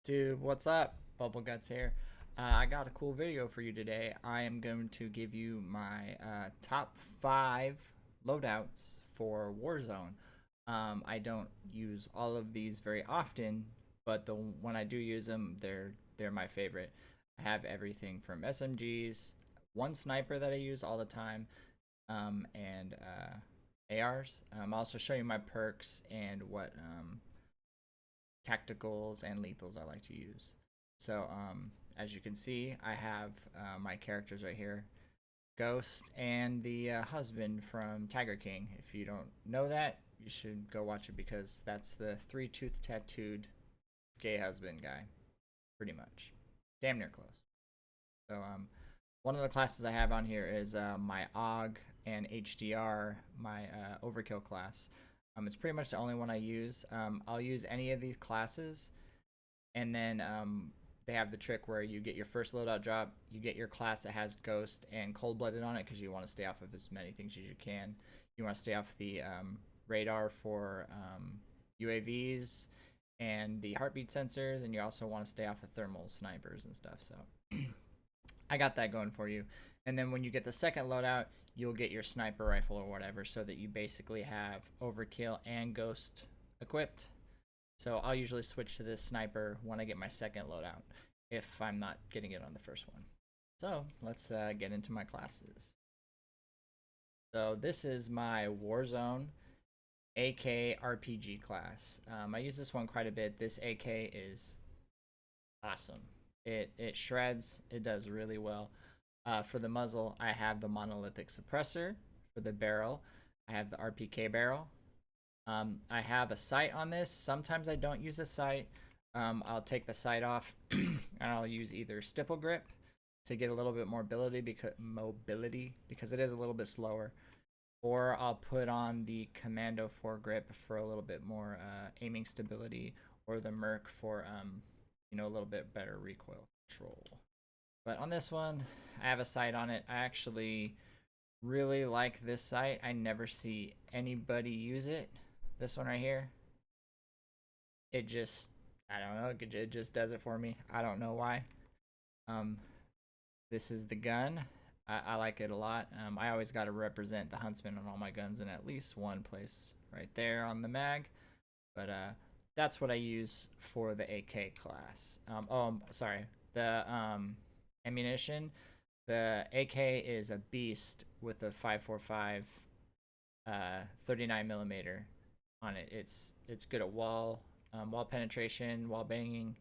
Dude, what's up? Bubble Guts here. I got a cool video for you today. I am going to give you my top 5 loadouts for Warzone. I don't use all of these very often, but when I do use them, they're my favorite. I have everything from SMGs, one sniper that I use all the time, and ARs. I'll also show you my perks and what tacticals and lethals I like to use. So as you can see, I have my characters right here, Ghost and the husband from Tiger King. If you don't know that, you should go watch it because that's the three-tooth tattooed gay husband guy, pretty much. Damn near close. So one of the classes I have on here is my AUG and HDR, my overkill class. It's pretty much the only one I use. I'll use any of these classes, and then they have the trick where you get your first loadout drop, you get your class that has Ghost and Cold-Blooded on it because you want to stay off of as many things as you can. You want to stay off the radar for UAVs and the heartbeat sensors, and you also want to stay off of thermal snipers and stuff. So I got that going for you. And then when you get the second loadout, you'll get your sniper rifle or whatever, so that you basically have overkill and ghost equipped. So I'll usually switch to this sniper when I get my second loadout, if I'm not getting it on the first one. So let's get into my classes. So this is my Warzone AK RPG class. I use this one quite a bit. This AK is awesome. It shreds. It does really well. For the muzzle, I have the monolithic suppressor. For the barrel, I have the RPK barrel. I have a sight on this. Sometimes I don't use a sight. I'll take the sight off and I'll use either stipple grip to get a little bit more mobility because it is a little bit slower, or I'll put on the commando foregrip for a little bit more aiming stability, or the Merc for a little bit better recoil control. But on this one, I have a sight on it. I actually really like this sight. I never see anybody use it. This one right here. It just, I don't know, it just does it for me. I don't know why. This is the gun. I like it a lot. I always got to represent the Huntsman on all my guns in at least one place right there on the mag. But that's what I use for the AK class. Sorry. The ammunition, the AK is a beast with a 5.45 39 millimeter on it. It's good at wall penetration, wall banging.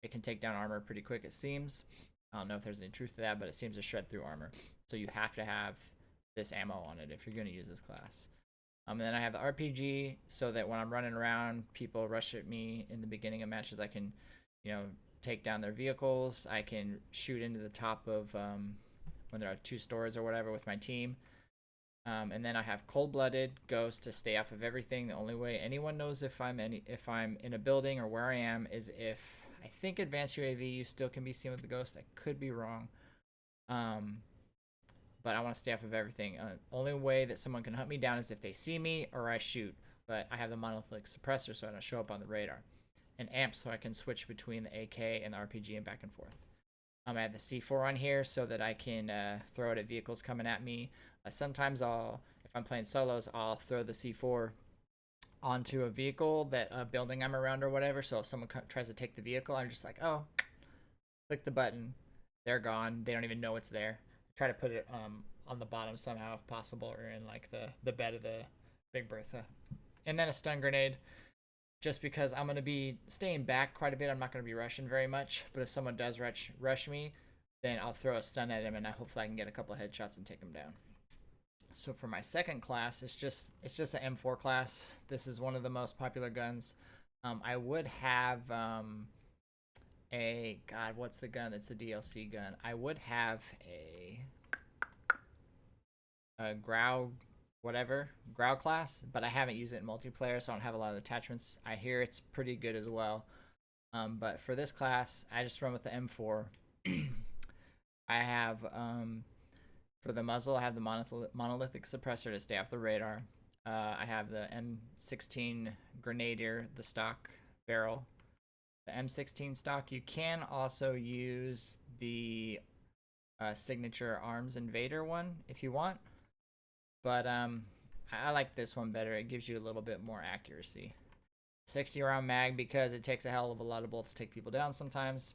It can take down armor pretty quick, it seems. I don't know if there's any truth to that, but it seems to shred through armor. So you have to have this ammo on it if you're going to use this class. And then I have the RPG, so that when I'm running around, people rush at me in the beginning of matches, I can, take down their vehicles. I can shoot into the top of when there are 2 stores or whatever with my team. And then I have Cold-Blooded Ghost to stay off of everything. The only way anyone knows if I'm in a building or where I am is if I think advanced UAV you still can be seen with the Ghost. I could be wrong. But I want to stay off of everything. Only way that someone can hunt me down is if they see me or I shoot. But I have the monolithic suppressor, so I don't show up on the radar. And amp, so I can switch between the AK and the RPG and back and forth. I have the C4 on here so that I can throw it at vehicles coming at me. Sometimes if I'm playing solos, I'll throw the C4 onto a vehicle a building I'm around or whatever. So if someone tries to take the vehicle, I'm just like, oh, click the button. They're gone. They don't even know it's there. Try to put it on the bottom somehow if possible, or in like the bed of the Big Bertha. And then a stun grenade. Just because I'm going to be staying back quite a bit. I'm not going to be rushing very much. But if someone does rush me, then I'll throw a stun at him, and hopefully I can get a couple of headshots and take him down. So for my second class, it's just an M4 class. This is one of the most popular guns. I would have what's the gun that's the DLC gun? I would have a Grow class, but I haven't used it in multiplayer, so I don't have a lot of attachments. I hear it's pretty good as well. But for this class, I just run with the M4. I have for the muzzle, I have the monolithic suppressor to stay off the radar. I have the M16 Grenadier, the stock barrel. the M16 stock. You can also use the signature arms invader one if you want, but I like this one better. It gives you a little bit more accuracy. 60 round mag because it takes a hell of a lot of bullets to take people down sometimes,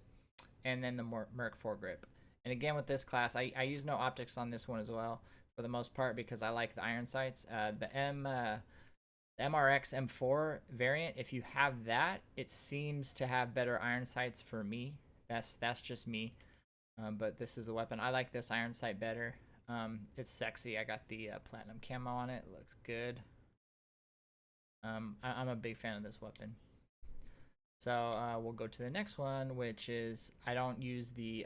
and then the Merc foregrip. And again, with this class, I use no optics on this one as well for the most part because I like the iron sights. The MRX M4 variant, if you have that, it seems to have better iron sights for me. That's just me. But this is the weapon. I like this iron sight better. It's sexy. I got the platinum camo on it. It looks good. I'm a big fan of this weapon. So we'll go to the next one, which is I don't use the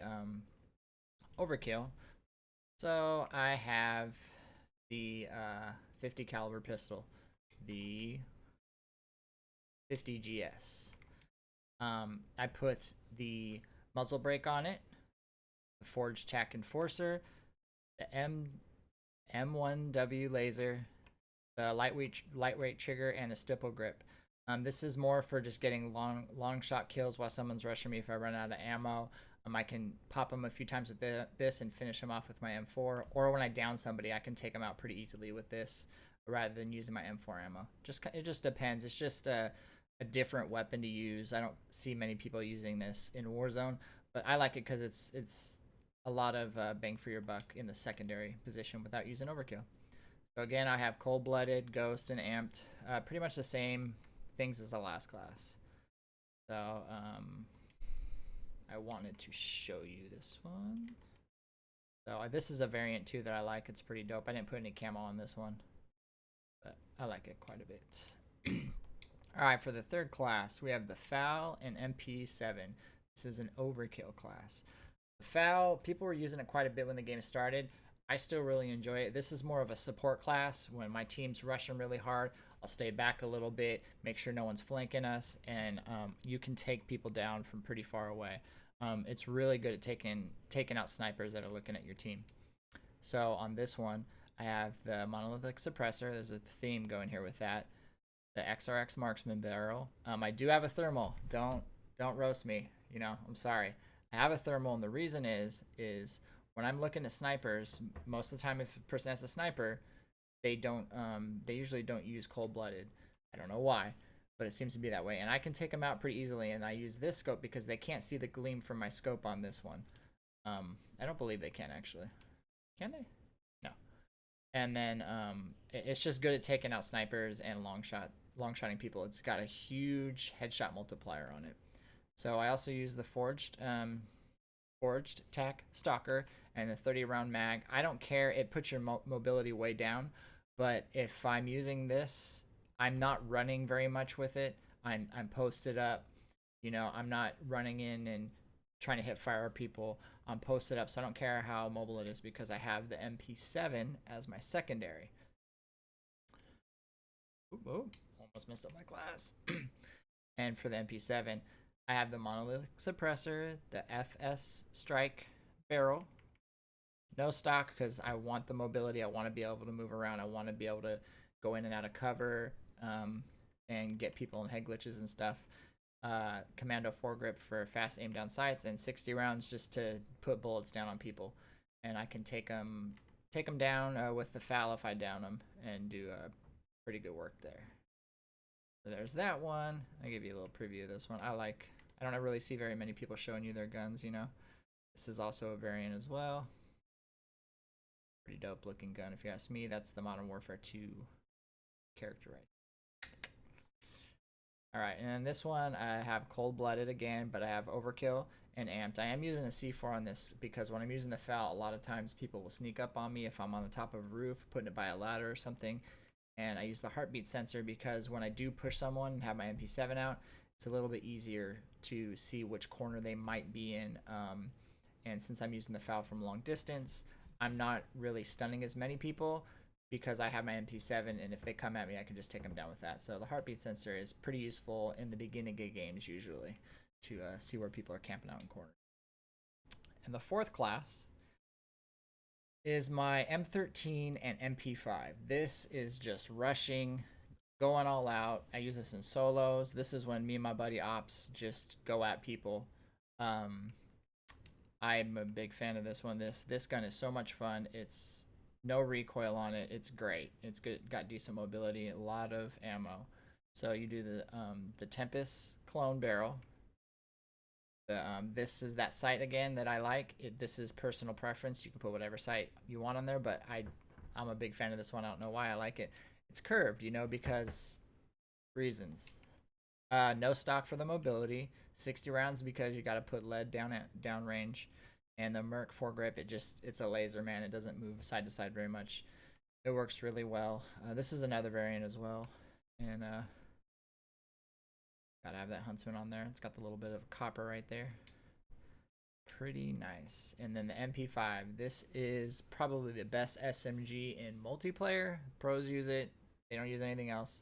overkill. So I have the 50 caliber pistol, the 50 GS. I put the muzzle brake on it, the Forged Tack Enforcer, the M1W laser, the lightweight trigger, and the stipple grip. This is more for just getting long shot kills while someone's rushing me. If I run out of ammo, I can pop them a few times with this and finish them off with my M4. Or when I down somebody, I can take them out pretty easily with this rather than using my M4 ammo. It just depends. It's just a different weapon to use. I don't see many people using this in Warzone, but I like it because it's a lot of bang for your buck in the secondary position without using overkill. So again, I have cold-blooded, ghost, and amped. Pretty much the same things as the last class. So I wanted to show you this one. So this is a variant too that I like. It's pretty dope. I didn't put any camo on this one, but I like it quite a bit. All right, for the third class, we have the FAL and MP7. This is an overkill class. The FAL, people were using it quite a bit when the game started. I still really enjoy it. This is more of a support class. When my team's rushing really hard, I'll stay back a little bit, make sure no one's flanking us, and you can take people down from pretty far away. It's really good at taking out snipers that are looking at your team. So on this one, I have the monolithic suppressor. There's a theme going here with that. The XRX marksman barrel. I do have a thermal. Don't roast me. You know, I'm sorry. I have a thermal, and the reason is when I'm looking at snipers, most of the time if a person has a sniper, they usually don't use cold-blooded. I don't know why, but it seems to be that way. And I can take them out pretty easily, and I use this scope because they can't see the gleam from my scope on this one. I don't believe they can, actually. Can they? No. And then it's just good at taking out snipers and long-shotting people. It's got a huge headshot multiplier on it. So I also use the Forged Tack Stalker and the 30 round mag. I don't care. It puts your mobility way down. But if I'm using this, I'm not running very much with it. I'm posted up. You know, I'm not running in and trying to hit fire people. I'm posted up, so I don't care how mobile it is because I have the MP7 as my secondary. Ooh, almost messed up my class. And for the MP7, I have the monolithic suppressor, the FS strike barrel. No stock because I want the mobility. I want to be able to move around. I want to be able to go in and out of cover and get people in head glitches and stuff. Commando foregrip for fast aim down sights, and 60 rounds just to put bullets down on people. And I can take them down with the FAL if I down them and do pretty good work there. So there's that one. I'll give you a little preview of this one. I don't really see very many people showing you their guns, you know. This is also a variant as well. Pretty dope looking gun if you ask me. That's the Modern Warfare 2 character right. Alright, and then this one I have cold-blooded again, but I have overkill and amped. I am using a C4 on this because when I'm using the FAL, a lot of times people will sneak up on me if I'm on the top of a roof, putting it by a ladder or something. And I use the heartbeat sensor because when I do push someone and have my MP7 out, it's a little bit easier to see which corner they might be in. And since I'm using the FAL from long distance, I'm not really stunning as many people because I have my MP7, and if they come at me, I can just take them down with that. So the heartbeat sensor is pretty useful in the beginning of games usually to see where people are camping out in corners. And the fourth class is my M13 and MP5. This is just rushing, going all out. I use this in solos. This is when me and my buddy Ops just go at people. I'm a big fan of this one. This gun is so much fun. It's no recoil on it. It's great. It's good. Got decent mobility. A lot of ammo. So you do the Tempest clone barrel. This is that sight again that I like. This is personal preference. You can put whatever sight you want on there, but I'm a big fan of this one. I don't know why I like it. It's curved, you know, because reasons. No stock for the mobility. 60 rounds because you got to put lead down at down range, and the Merc foregrip, it's a laser, man. It doesn't move side to side very much. It works really well. This is another variant as well, and gotta have that Huntsman on there. It's got the little bit of copper right there. Pretty nice. And then the MP5. This is probably the best SMG in multiplayer. Pros use it. They don't use anything else.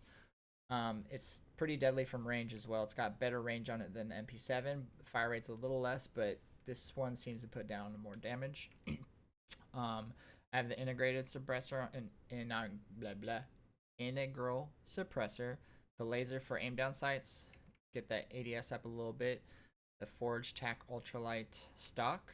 It's pretty deadly from range as well. It's got better range on it than the MP7. Fire rate's a little less, but this one seems to put down more damage. I have the integrated suppressor and integral suppressor. The laser for aim down sights. Get that ADS up a little bit. The Forge Tac Ultralight stock.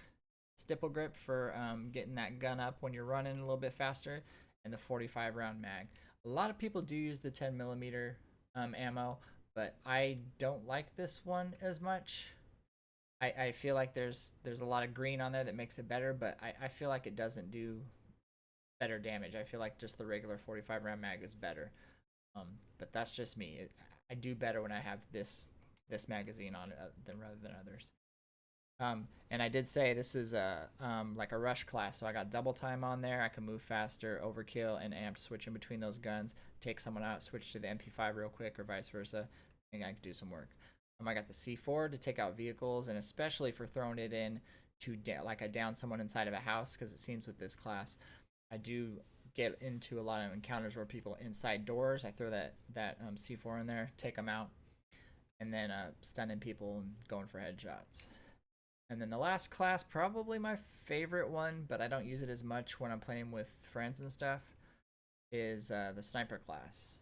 Stipple grip for getting that gun up when you're running a little bit faster. And the 45 round mag. A lot of people do use the 10mm ammo, but I don't like this one as much. I feel like there's a lot of green on there that makes it better, but I feel like it doesn't do better damage. I feel like just the regular 45 round mag is better. But that's just me. I do better when I have this magazine on it rather than others. And I did say this is like a rush class, so I got double time on there. I can move faster, overkill, and amped, switch in between those guns, take someone out, switch to the MP5 real quick, or vice versa. I think I can do some work. I got the C4 to take out vehicles, and especially for throwing it in to like I down someone inside of a house, because it seems with this class, I do get into a lot of encounters where people inside doors. I throw that C4 in there, take them out, and then stunning people and going for headshots. And then the last class, probably my favorite one, but I don't use it as much when I'm playing with friends and stuff, is the sniper class.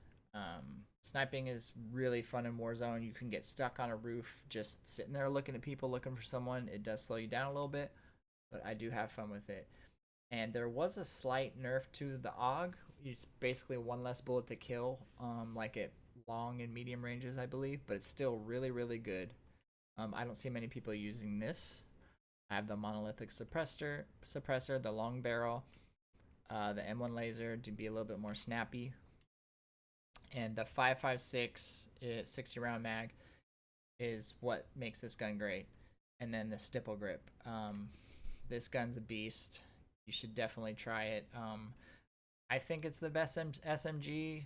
Sniping is really fun in Warzone. You can get stuck on a roof just sitting there looking at people, looking for someone. It does slow you down a little bit, but I do have fun with it. And there was a slight nerf to the AUG. It's basically one less bullet to kill, like at long and medium ranges, I believe, but it's still really, really good. I don't see many people using this. I have the monolithic suppressor, the long barrel, the M1 laser to be a little bit more snappy, and the 5.56 60 round mag is what makes this gun great. And then the stipple grip. This gun's a beast. You should definitely try it. I think it's the best SMG.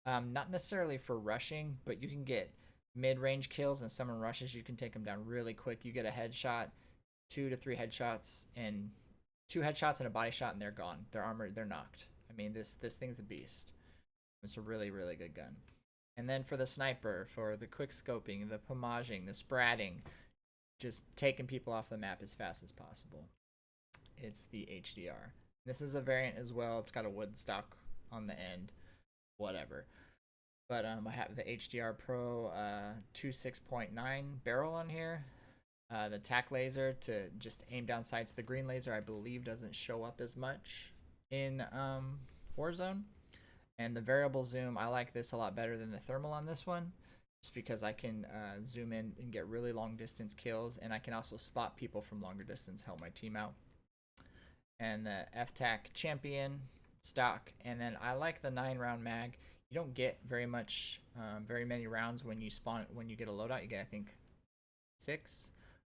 Not necessarily for rushing, but you can get mid-range kills, and someone rushes, you can take them down really quick. You get a headshot, 2 to 3 headshots, and 2 headshots and a body shot, and they're gone. They're armored. They're knocked. I mean, this thing's a beast. It's a really, really good gun. And then for the sniper, for the quick scoping, the pomaging, the spratting, just taking people off the map as fast as possible, it's the HDR. This is a variant as well. It's got a wood stock on the end, whatever. But I have the HDR Pro 26.9 barrel on here. The tac laser to just aim down sights. The green laser, I believe, doesn't show up as much in Warzone. And the variable zoom, I like this a lot better than the thermal on this one, just because I can zoom in and get really long distance kills, and I can also spot people from longer distance, help my team out. And the FTAC Champion stock, and then I like the 9 round mag. You don't get very many rounds when you spawn. When you get a loadout, you get, I think, 6,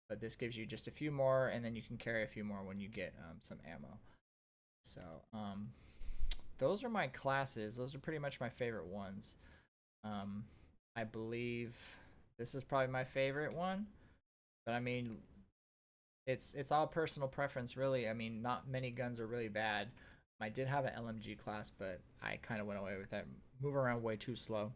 but this gives you just a few more, and then you can carry a few more when you get some ammo. So those are my classes. Those are pretty much my favorite ones. I believe this is probably my favorite one, but I mean, it's all personal preference, really. I mean, not many guns are really bad. I did have an LMG class, but I kind of went away with that. Move around way too slow.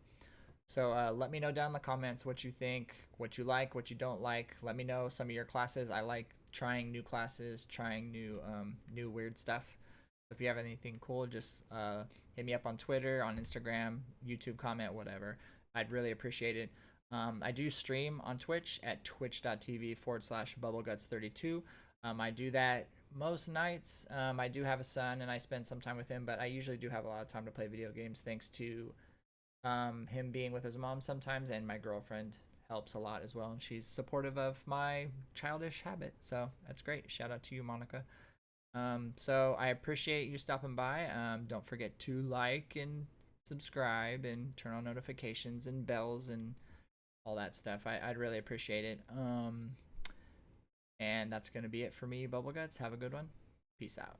So let me know down in the comments what you think, what you like, what you don't like. Let me know some of your classes. I like trying new classes, trying new weird stuff. If you have anything cool, just hit me up on Twitter, on Instagram, YouTube comment, whatever. I'd really appreciate it. I do stream on Twitch at twitch.tv/bubbleguts32. I do that most nights. I do have a son and I spend some time with him, but I usually do have a lot of time to play video games thanks to him being with his mom sometimes, and my girlfriend helps a lot as well, and she's supportive of my childish habit, so that's great. Shout out to you, Monica. So I appreciate you stopping by. Don't forget to like and subscribe and turn on notifications and bells and all that stuff. I'd really appreciate it. And that's gonna be it for me, Bubbleguts. Have a good one. Peace out.